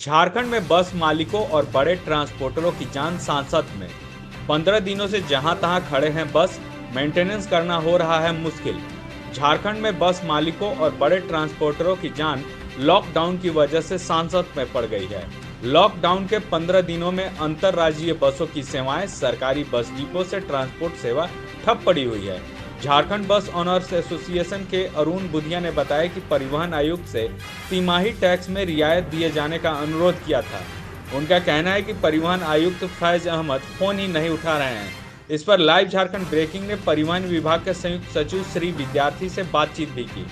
झारखंड में बस मालिकों और बड़े ट्रांसपोर्टरों की जान सांसत में। 15 दिनों से जहां तहां खड़े हैं बस, मेंटेनेंस करना हो रहा है मुश्किल। झारखंड में बस मालिकों और बड़े ट्रांसपोर्टरों की जान लॉकडाउन की वजह से सांसत में पड़ गई है। लॉकडाउन के 15 दिनों में अंतरराज्यीय बसों की सेवाएं, सरकारी बस डिपो से ट्रांसपोर्ट सेवा ठप पड़ी हुई है। झारखंड बस ऑनर्स एसोसिएशन के अरुण बुधिया ने बताया कि परिवहन आयुक्त से तिमाही टैक्स में रियायत दिए जाने का अनुरोध किया था। उनका कहना है कि परिवहन आयुक्त फैज अहमद फोन ही नहीं उठा रहे हैं। इस पर लाइव झारखंड ब्रेकिंग ने परिवहन विभाग के संयुक्त सचिव श्री विद्यार्थी से बातचीत भी की।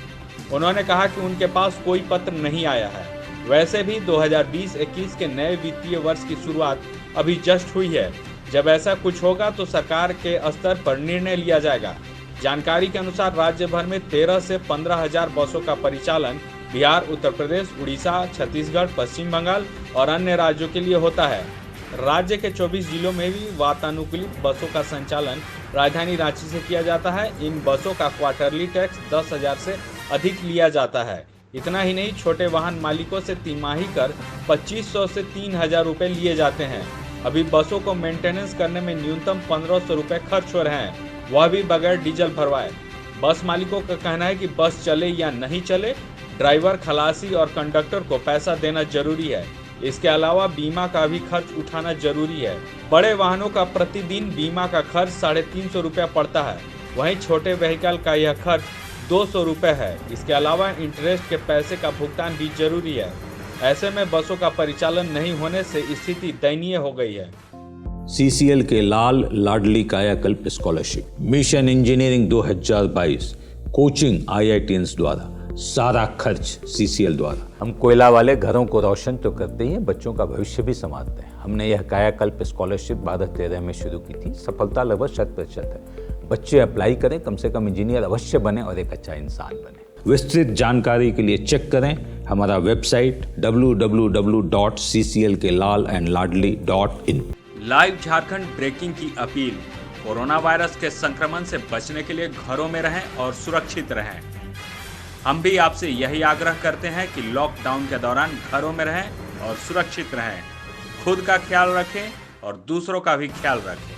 उन्होंने कहा कि उनके पास कोई पत्र नहीं आया है। वैसे भी 2020-21 के नए वित्तीय वर्ष की शुरुआत अभी जस्ट हुई है। जब ऐसा कुछ होगा तो सरकार के स्तर पर निर्णय लिया जाएगा। जानकारी के अनुसार राज्य भर में 13 से 15 हजार बसों का परिचालन बिहार, उत्तर प्रदेश, उड़ीसा, छत्तीसगढ़, पश्चिम बंगाल और अन्य राज्यों के लिए होता है। राज्य के 24 जिलों में भी वातानुकूलित बसों का संचालन राजधानी रांची से किया जाता है। इन बसों का क्वार्टरली टैक्स 10,000 से अधिक लिया जाता है। इतना ही नहीं, छोटे वाहन मालिकों से तिमाही कर 2500 से 3000 रुपये लिए जाते हैं। अभी बसों को मेंटेनेंस करने में न्यूनतम 1500 रुपये खर्च हो रहे हैं, वह भी बगैर डीजल भरवाए। बस मालिकों का कहना है कि बस चले या नहीं चले, ड्राइवर, खलासी और कंडक्टर को पैसा देना जरूरी है। इसके अलावा बीमा का भी खर्च उठाना जरूरी है। बड़े वाहनों का प्रतिदिन बीमा का खर्च 350 रुपया पड़ता है, वहीं छोटे व्हीकल का यह खर्च 200 रुपये है। इसके अलावा इंटरेस्ट के पैसे का भुगतान भी जरूरी है। ऐसे में बसों का परिचालन नहीं होने से स्थिति दयनीय हो गई है। सीसीएल के लाल लाडली कायाकल्प scholarship, mission engineering 2022, coaching IITians द्वारा, सारा खर्च सीसीएल द्वारा। हम कोयला वाले घरों को रोशन तो करते ही हैं, बच्चों का भविष्य भी संवारते हैं। हमने यह कायाकल्प स्कॉलरशिप 2013 में शुरू की थी। सफलता लगभग 100% है। बच्चे अप्लाई करें, कम से कम इंजीनियर अवश्य बने और एक अच्छा इंसान बने। विस्तृत जानकारी के लिए चेक करें हमारा website www.cclkelallandladli.in। Live Jharkhand breaking की अपील। कोरोना वायरस के संक्रमण से बचने के लिए घरों में रहें और सुरक्षित रहें। हम भी आपसे यही आग्रह करते हैं कि लॉकडाउन के दौरान घरों में रहें और सुरक्षित रहें। खुद का ख्याल रखें और दूसरों का भी ख्याल रखें।